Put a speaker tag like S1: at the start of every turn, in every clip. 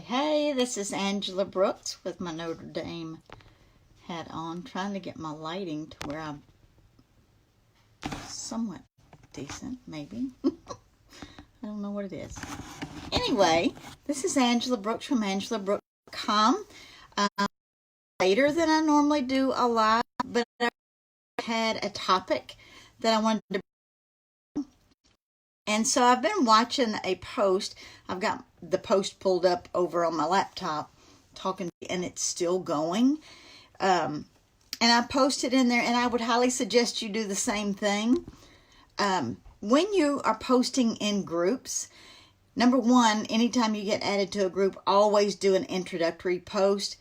S1: Hey, this is Angela Brooks with my Notre Dame hat on, trying to get my lighting to where I'm somewhat decent, maybe. I don't know what it is. Anyway, this is Angela Brooks from angelabrooks.com. Later than I normally do a live, but I had a topic that I wanted to. And so I've been watching a post. I've got the post pulled up over on my laptop, and it's still going. And I posted in there, and I would highly suggest you do the same thing. When you are posting in groups, number one, anytime you get added to a group, always do an introductory post.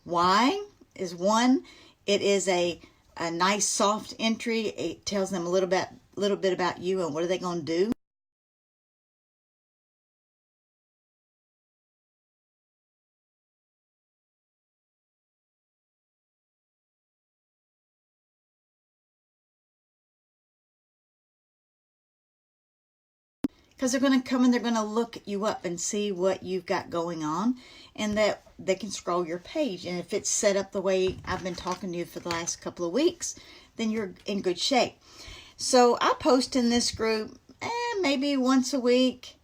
S1: Why? Is one, it is a nice soft entry. It tells them a little bit about you and what are they going to do. Because they're going to come and they're going to look you up and see what you've got going on, and that they can scroll your page. And if it's set up the way I've been talking to you for the last couple of weeks, then you're in good shape. So I post in this group maybe once a week.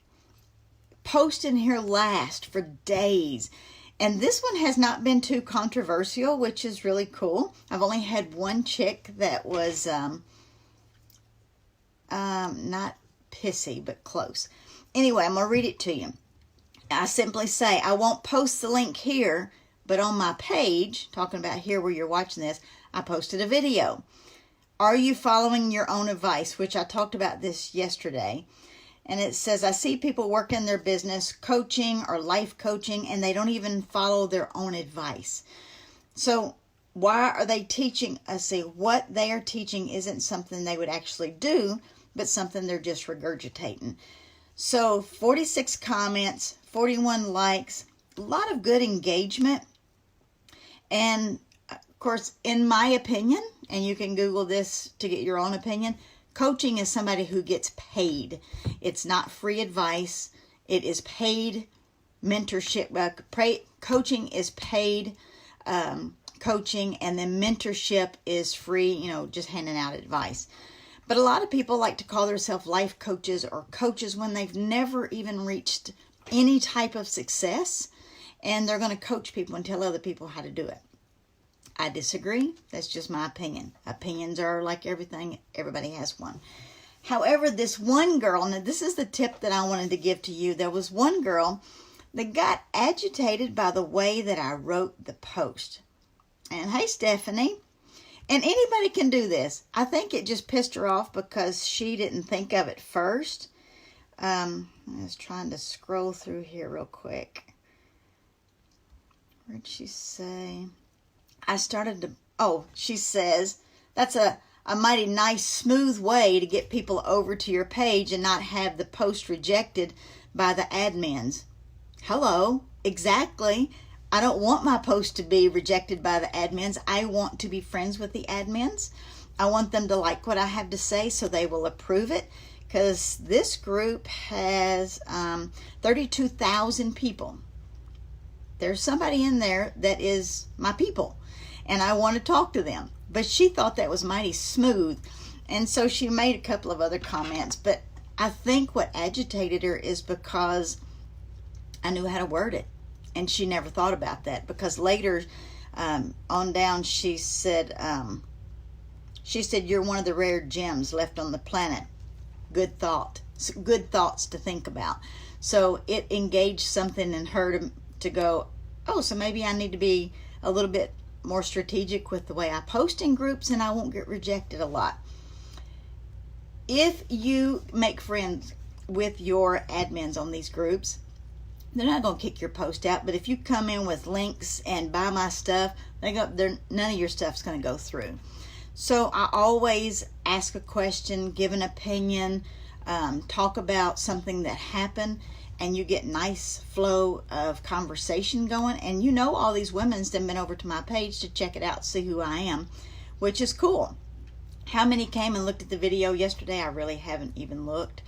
S1: Post in here last for days. And this one has not been too controversial, which is really cool. I've only had one chick that was not pissy, but close. Anyway, I'm going to read it to you. I simply say, I won't post the link here, but on my page, talking about here where you're watching this, I posted a video. Are you following your own advice? Which I talked about this yesterday. And it says, I see people work in their business, coaching or life coaching, and they don't even follow their own advice. So why are they teaching us? See, what they are teaching isn't something they would actually do, but something they're just regurgitating. So 46 comments, 41 likes, a lot of good engagement. And of course, in my opinion, and you can Google this to get your own opinion, coaching is somebody who gets paid. It's not free advice. It is paid mentorship. Coaching is paid coaching, and then mentorship is free, just handing out advice. But a lot of people like to call themselves life coaches or coaches when they've never even reached any type of success, and they're going to coach people and tell other people how to do it. I disagree. That's just my opinion. Opinions are like everything. Everybody has one. However, this one girl, and this is the tip that I wanted to give to you. There was one girl that got agitated by the way that I wrote the post. And hey, Stephanie. And anybody can do this. I think it just pissed her off because she didn't think of it first. I was trying to scroll through here real quick. Where'd she say? She says, that's a mighty nice, smooth way to get people over to your page and not have the post rejected by the admins. Hello, exactly. I don't want my post to be rejected by the admins. I want to be friends with the admins. I want them to like what I have to say so they will approve it, because this group has 32,000 people. There's somebody in there that is my people, and I want to talk to them. But she thought that was mighty smooth, and so she made a couple of other comments. But I think what agitated her is because I knew how to word it. And she never thought about that, because later on down she said, you're one of the rare gems left on the planet. Good thoughts to think about. So it engaged something in her to go, oh, so maybe I need to be a little bit more strategic with the way I post in groups, and I won't get rejected a lot. If you make friends with your admins on these groups, they're not going to kick your post out. But if you come in with links and buy my stuff, none of your stuff's going to go through. So I always ask a question, give an opinion, talk about something that happened, and you get nice flow of conversation going. And all these women's have been over to my page to check it out, see who I am, which is cool. How many came and looked at the video yesterday? I really haven't even looked.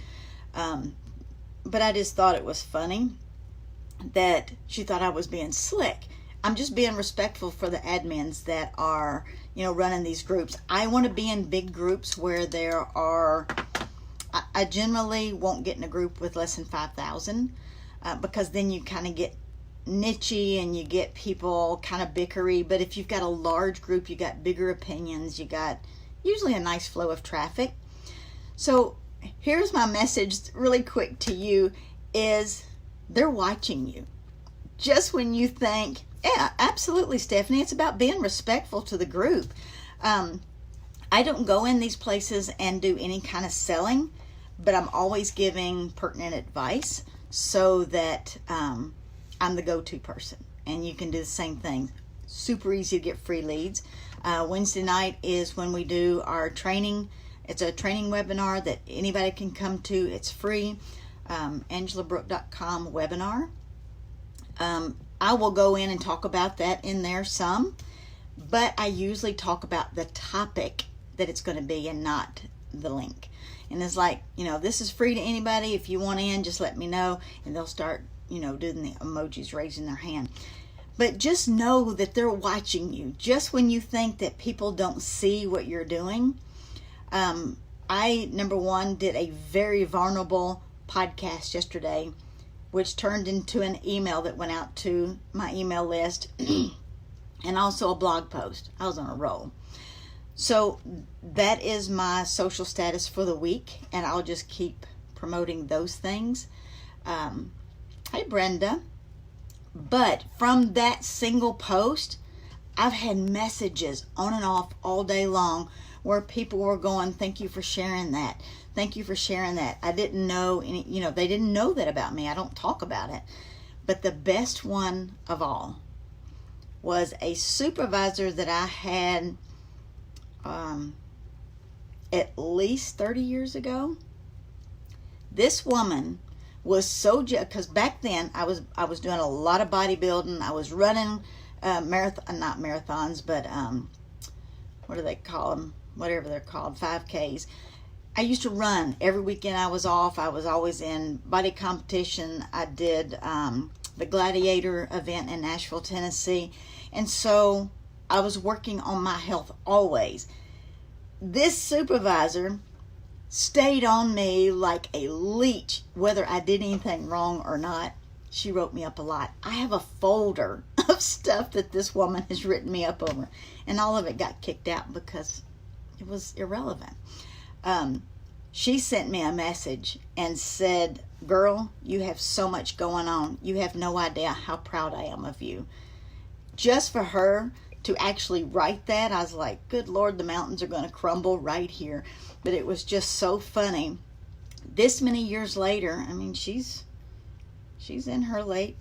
S1: But I just thought it was funny. that she thought I was being slick. I'm just being respectful for the admins that are, running these groups. I want to be in big groups where there are, I generally won't get in a group with less than 5,000 because then you kind of get nichey and you get people kind of bickery. But if you've got a large group, you got bigger opinions, you got usually a nice flow of traffic. So here's my message really quick to you is they're watching you. Just when you think, yeah, absolutely, Stephanie, it's about being respectful to the group. I don't go in these places and do any kind of selling, but I'm always giving pertinent advice so that I'm the go-to person. And you can do the same thing. Super easy to get free leads. Wednesday night is when we do our training. It's a training webinar that anybody can come to. It's free. AngelaBrooke.com webinar. I will go in and talk about that in there some, but I usually talk about the topic that it's going to be and not the link. And it's like, this is free to anybody. If you want in, just let me know. And they'll start, doing the emojis, raising their hand. But just know that they're watching you. Just when you think that people don't see what you're doing. I, number one, did a very vulnerable podcast yesterday, which turned into an email that went out to my email list and also a blog post. I was on a roll. So that is my social status for the week, and I'll just keep promoting those things. Hey, Brenda. But from that single post, I've had messages on and off all day long where people were going, thank you for sharing that. Thank you for sharing that. I didn't know any, they didn't know that about me. I don't talk about it. But the best one of all was a supervisor that I had at least 30 years ago. This woman was so, because back then I was doing a lot of bodybuilding. I was running not marathons, but what do they call them? Whatever they're called, 5Ks. I used to run every weekend I was off. I was always in body competition. I did the Gladiator event in Nashville, Tennessee. And so I was working on my health always. This supervisor stayed on me like a leech, whether I did anything wrong or not. She wrote me up a lot. I have a folder of stuff that this woman has written me up over, and all of it got kicked out because it was irrelevant. She sent me a message and said, girl, you have so much going on. You have no idea how proud I am of you. Just for her to actually write that, I was like, good Lord, the mountains are going to crumble right here. But it was just so funny. This many years later, I mean, she's in her late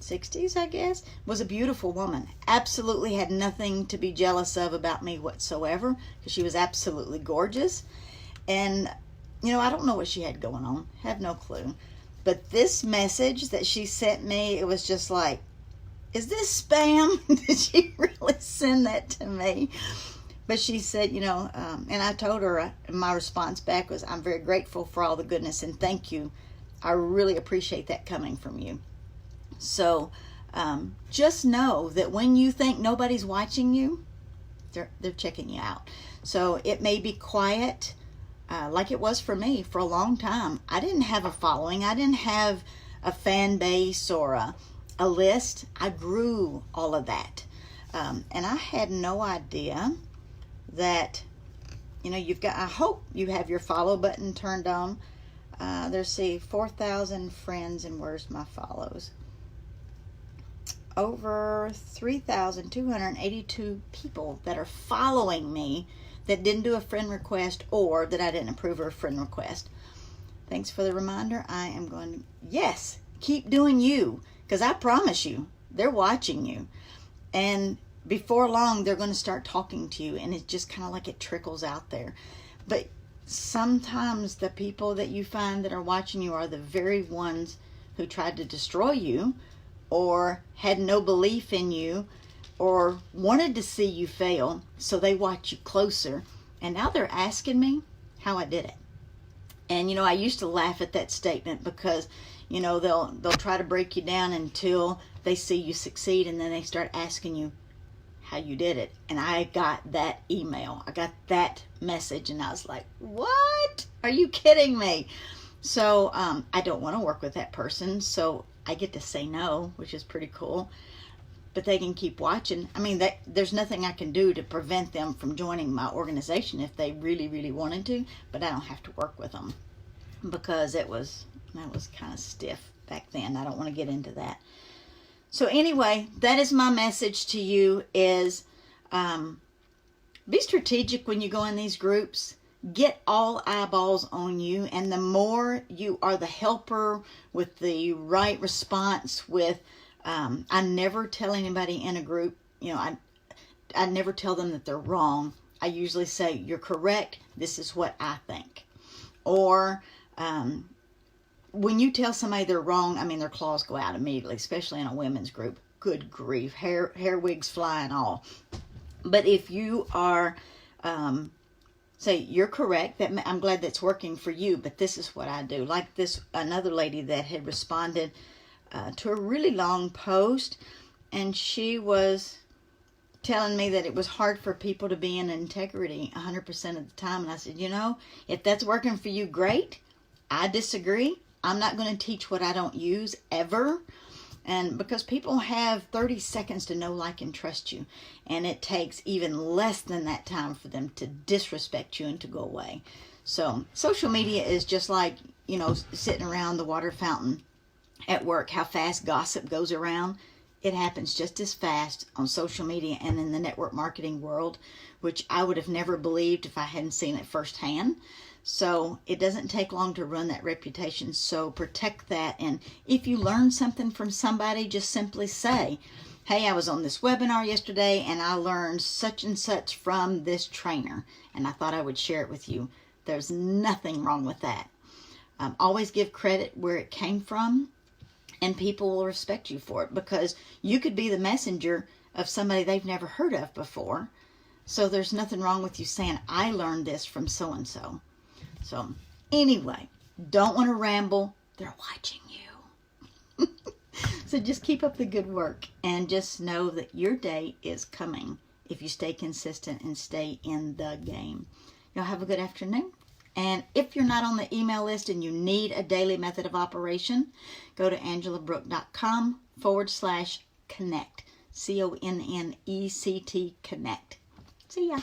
S1: 60s, I guess. Was a beautiful woman. Absolutely had nothing to be jealous of about me whatsoever, because she was absolutely gorgeous. And, I don't know what she had going on. Have no clue. But this message that she sent me, it was just like, is this spam? Did she really send that to me? But she said, and I told her, my response back was, I'm very grateful for all the goodness and thank you. I really appreciate that coming from you. So just know that when you think nobody's watching you, they're checking you out. So it may be quiet, like it was for me for a long time. I didn't have a following. I didn't have a fan base or a list. I grew all of that. And I had no idea that, I hope you have your follow button turned on. There's 4,000 friends, and where's my follows? Over 3,282 people that are following me that didn't do a friend request or that I didn't approve of a friend request. Thanks for the reminder. I am going to, yes, keep doing you, because I promise you, they're watching you. And before long, they're going to start talking to you, and it's just kind of like it trickles out there. But sometimes the people that you find that are watching you are the very ones who tried to destroy you or had no belief in you or wanted to see you fail, so they watch you closer. And now they're asking me how I did it. And, I used to laugh at that statement because, they'll try to break you down until they see you succeed, and then they start asking you how you did it. And I got that email. I got that message, and I was like, what? Are you kidding me? So I don't want to work with that person, so I get to say no, which is pretty cool. But they can keep watching. I mean, there's nothing I can do to prevent them from joining my organization if they really, really wanted to, but I don't have to work with them because that was kind of stiff back then. I don't want to get into that. So anyway, that is my message to you is be strategic when you go in these groups. Get all eyeballs on you, and the more you are the helper with the right response with I never tell anybody in a group, I never tell them that they're wrong. I usually say, you're correct. This is what I think. Or when you tell somebody they're wrong, their claws go out immediately, especially in a women's group. Good grief. Hair wigs fly and all. But if you are, say, you're correct, I'm glad that's working for you, but this is what I do. Like another lady that had responded to a really long post, and she was telling me that it was hard for people to be in integrity 100% of the time. And I said, if that's working for you, great. I disagree. I'm not going to teach what I don't use ever. And because people have 30 seconds to know, like, and trust you, and it takes even less than that time for them to disrespect you and to go away. So social media is just like, sitting around the water fountain at work, how fast gossip goes around. It happens just as fast on social media and in the network marketing world, which I would have never believed if I hadn't seen it firsthand. So it doesn't take long to run that reputation. So protect that. And if you learn something from somebody, just simply say, hey, I was on this webinar yesterday and I learned such and such from this trainer, and I thought I would share it with you. There's nothing wrong with that. Always give credit where it came from, and people will respect you for it, because you could be the messenger of somebody they've never heard of before. So there's nothing wrong with you saying, I learned this from so-and-so. So anyway, don't want to ramble. They're watching you. So just keep up the good work, and just know that your day is coming if you stay consistent and stay in the game. Y'all have a good afternoon. And if you're not on the email list and you need a daily method of operation, go to angelabrook.com/connect. CONNECT. See ya.